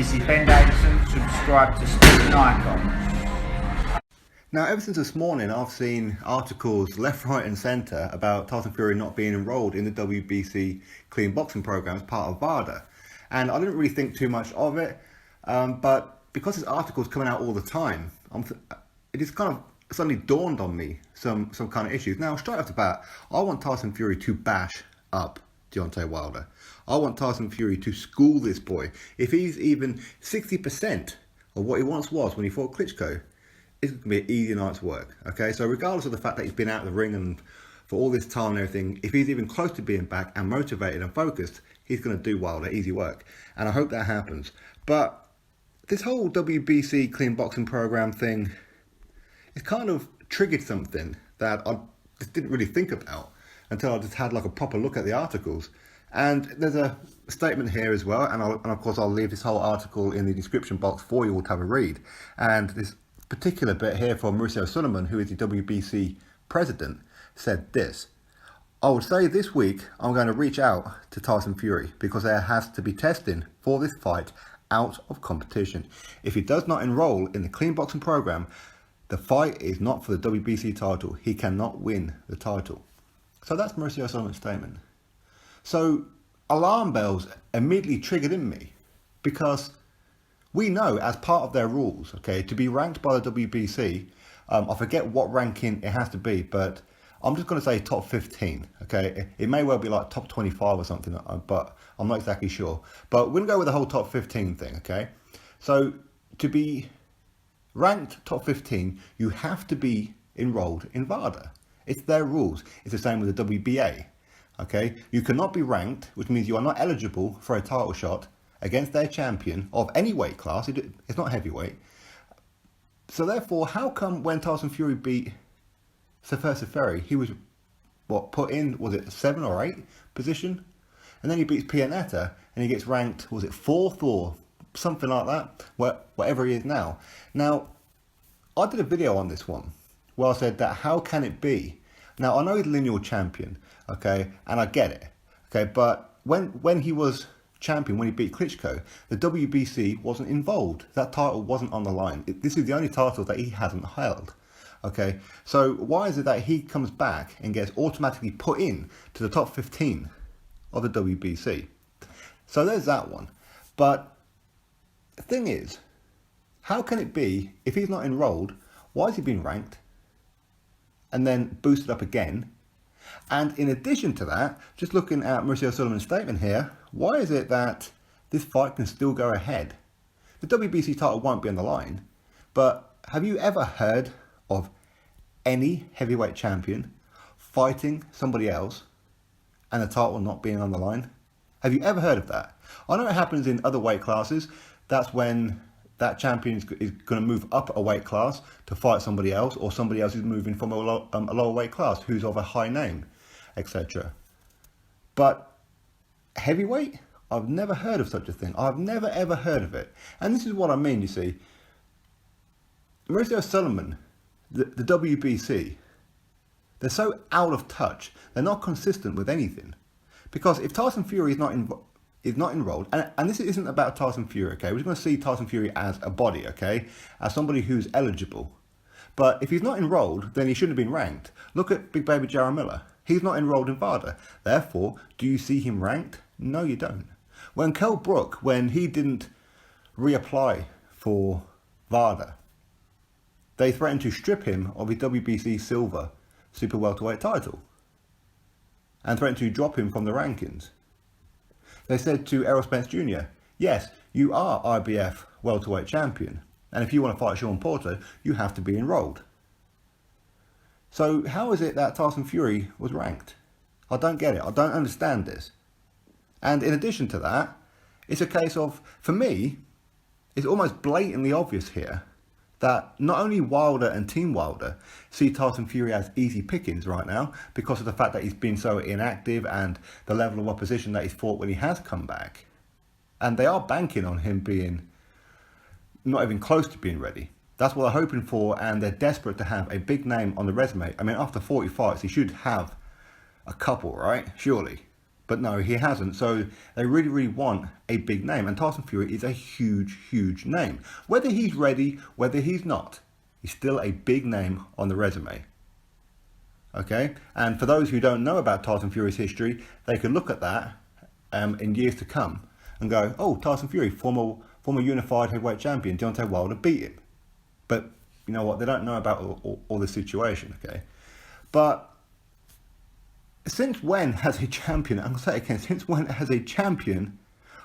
This is Ben Davison. Subscribe to Stephen Icon. Now, ever since this morning, I've seen articles left, right and centre about Tyson Fury not being enrolled in the WBC Clean Boxing Program as part of VADA. And I didn't really think too much of it, but because this article's coming out all the time, it just kind of suddenly dawned on me some kind of issues. Now, straight off the bat, I want Tyson Fury to bash up Deontay Wilder. I want Tyson Fury to school this boy. If he's even 60% of what he once was when he fought Klitschko, it's going to be an easy night's work. Okay, so regardless of the fact that he's been out of the ring and for all this time and everything, if he's even close to being back and motivated and focused, he's going to do Wilder easy work. And I hope that happens. But this whole WBC Clean Boxing Program thing, it kind of triggered something that I just didn't really think about until I just had like a proper look at the articles. And there's a statement here as well, and of course I'll leave this whole article in the description box for you all to have a read. And this particular bit here from Mauricio Sulaiman, who is the WBC president, said this: "I would say this week I'm going to reach out to Tyson Fury because there has to be testing for this fight out of competition. If he does not enroll in the Clean Boxing Program, the fight is not for the WBC title. He cannot win the title." So that's Mauricio Sulaiman's statement. So alarm bells immediately triggered in me, because we know as part of their rules, okay, to be ranked by the WBC, I forget what ranking it has to be, but I'm just going to say top 15, okay? It may well be like top 25 or something, but I'm not exactly sure. But we're going to go with the whole top 15 thing, okay? So to be ranked top 15, you have to be enrolled in VADA. It's their rules. It's the same with the WBA. Okay, you cannot be ranked, which means you are not eligible for a title shot against their champion of any weight class. It's not heavyweight. So therefore, how come when Tyson Fury beat Fury, he was put in, was it 7 or 8 position, and then he beats Pianeta and he gets ranked, was it 4th or something like that, whatever he is now. Now, I did a video on this one where I said that how can it be? Now, I know he's lineal champion, okay, and I get it, okay, but when he was champion, when he beat Klitschko, the WBC wasn't involved. That title wasn't on the line. This is the only title that he hasn't held, okay? So why is it that he comes back and gets automatically put in to the top 15 of the WBC? So there's that one. But the thing is, how can it be, if he's not enrolled, why has he been ranked and then boosted up again? And in addition to that, just looking at Mauricio Sulaiman's statement here, why is it that this fight can still go ahead? The WBC title won't be on the line, but have you ever heard of any heavyweight champion fighting somebody else and the title not being on the line? Have you ever heard of that? I know it happens in other weight classes. That's when that champion is going to move up a weight class to fight somebody else, or somebody else is moving from a lower weight class who's of a high name, etc. But heavyweight, I've never heard of such a thing. I've never ever heard of it. And this is what I mean, you see. Mauricio Sulaiman, the WBC, they're so out of touch. They're not consistent with anything. Because if Tyson Fury is not enrolled, and this isn't about Tyson Fury, okay? We're just going to see Tyson Fury as a body, okay? As somebody who's eligible. But if he's not enrolled, then he shouldn't have been ranked. Look at Big Baby Jarrell Miller. He's not enrolled in VADA. Therefore, do you see him ranked? No, you don't. When Kell Brook, when he didn't reapply for VADA, they threatened to strip him of his WBC Silver Super Welterweight title and threatened to drop him from the rankings. They said to Errol Spence Jr., yes, you are IBF welterweight champion, and if you want to fight Sean Porter, you have to be enrolled. So how is it that Tyson Fury was ranked? I don't get it. I don't understand this. And in addition to that, it's a case of, for me, it's almost blatantly obvious here that not only Wilder and Team Wilder see Tyson Fury as easy pickings right now because of the fact that he's been so inactive and the level of opposition that he's fought when he has come back. And they are banking on him being not even close to being ready. That's what they're hoping for, and they're desperate to have a big name on the resume. I mean, after 40 fights, he should have a couple, right? Surely. But no, he hasn't. So they really, really want a big name. And Tyson Fury is a huge, huge name. Whether he's ready, whether he's not, he's still a big name on the resume. Okay? And for those who don't know about Tyson Fury's history, they could look at that in years to come and go, oh, Tyson Fury, former unified heavyweight champion, Deontay Wilder beat him. But you know what? They don't know about all the situation, okay? But since when has a champion, I'm going to say it again, since when has a champion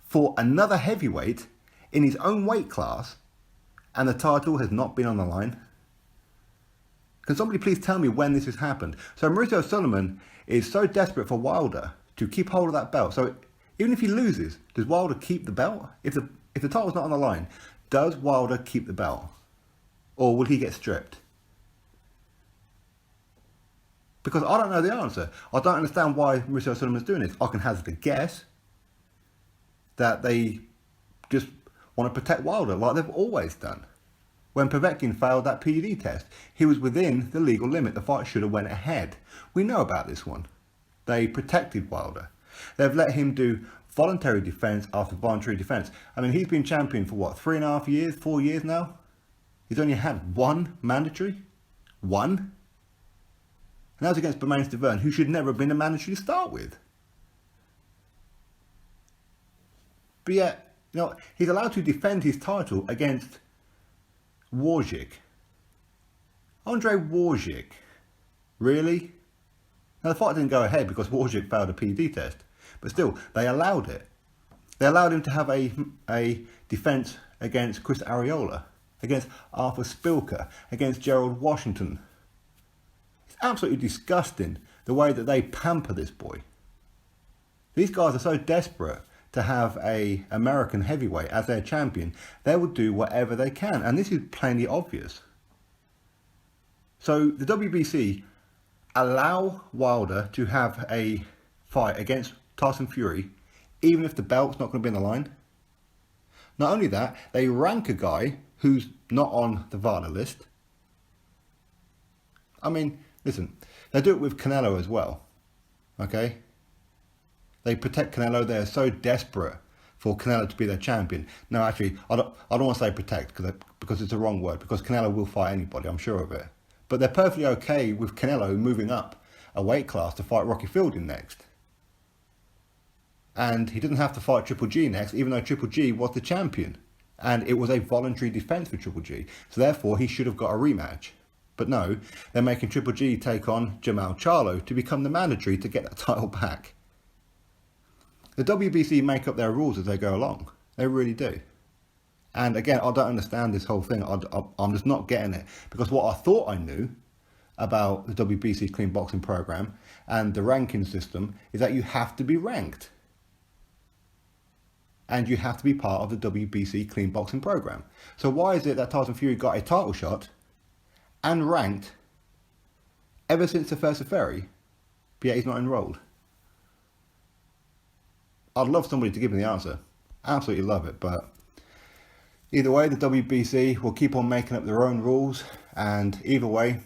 fought another heavyweight in his own weight class and the title has not been on the line? Can somebody please tell me when this has happened? So Mauricio Sulaiman is so desperate for Wilder to keep hold of that belt. So even if he loses, does Wilder keep the belt? If the title's not on the line, does Wilder keep the belt? Or will he get stripped? Because I don't know the answer. I don't understand why Mauricio Sulaiman's doing this. I can hazard a guess that they just want to protect Wilder like they've always done. When Povetkin failed that PED test, he was within the legal limit. The fight should have went ahead. We know about this one. They protected Wilder. They've let him do voluntary defence after voluntary defence. I mean, he's been champion for what, 3.5 years, 4 years now? He's only had one mandatory? One? And that was against Bermane Stiverne, who should never have been a mandatory to start with. But yet, you know, he's allowed to defend his title against Wawrzyk. Andre Wawrzyk. Really? Now, the fight didn't go ahead because Wawrzyk failed a PED test. But still, they allowed it. They allowed him to have a defence against Chris Arreola, against Arthur Spilker, against Gerald Washington. It's absolutely disgusting the way that they pamper this boy. These guys are so desperate to have a American heavyweight as their champion, they will do whatever they can. And this is plainly obvious. So the WBC allow Wilder to have a fight against Tyson Fury, even if the belt's not going to be on the line. Not only that, they rank a guy who's not on the VADA list. I mean, listen, they do it with Canelo as well, okay? They protect Canelo. They're so desperate for Canelo to be their champion. No, actually, I don't want to say protect because it's the wrong word, because Canelo will fight anybody, I'm sure of it. But they're perfectly okay with Canelo moving up a weight class to fight Rocky Fielding next. And he didn't have to fight Triple G next, even though Triple G was the champion. And it was a voluntary defence for Triple G. So therefore, he should have got a rematch. But no, they're making Triple G take on Jamal Charlo to become the mandatory to get that title back. The WBC make up their rules as they go along. They really do. And again, I don't understand this whole thing. I'm just not getting it. Because what I thought I knew about the WBC Clean Boxing Program and the ranking system is that you have to be ranked. And you have to be part of the WBC Clean Boxing Program. So why is it that Tyson Fury got a title shot and ranked ever since the first of February, but yet he's not enrolled? I'd love somebody to give me the answer. Absolutely love it. But either way, the WBC will keep on making up their own rules. And either way,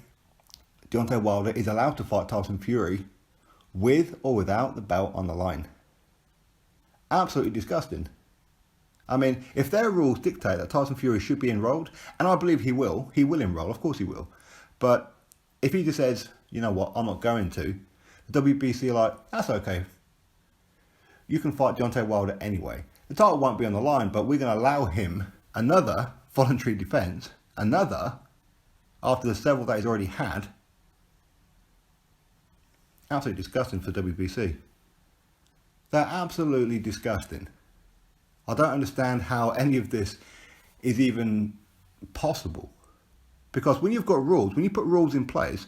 Deontay Wilder is allowed to fight Tyson Fury with or without the belt on the line. Absolutely disgusting. I mean, if their rules dictate that Tyson Fury should be enrolled, and I believe he will enroll, of course he will. But if he just says, you know what, I'm not going to, the WBC are like, that's okay. You can fight Deontay Wilder anyway. The title won't be on the line, but we're going to allow him another voluntary defence, after the several that he's already had. Absolutely disgusting for WBC. They're absolutely disgusting. I don't understand how any of this is even possible. Because when you've got rules, when you put rules in place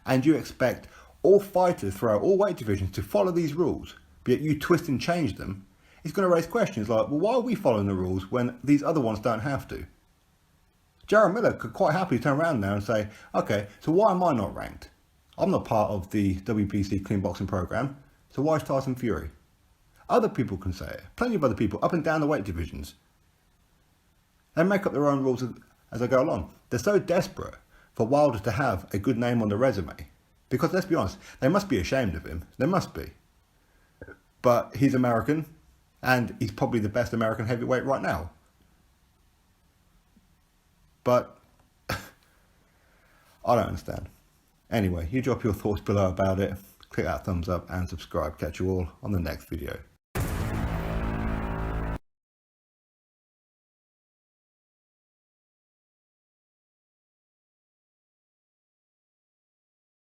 and you expect all fighters throughout all weight divisions to follow these rules, but yet you twist and change them, it's going to raise questions like, well, why are we following the rules when these other ones don't have to? Jarrell Miller could quite happily turn around now and say, okay, so why am I not ranked? I'm not part of the WBC Clean Boxing Program, so why is Tyson Fury? Other people can say it. Plenty of other people up and down the weight divisions. They make up their own rules as they go along. They're so desperate for Wilder to have a good name on the resume. Because let's be honest, they must be ashamed of him. They must be. but he's American, and he's probably the best American heavyweight right now. But I don't understand. Anyway, you drop your thoughts below about it, click that thumbs up and subscribe. Catch you all on the next video.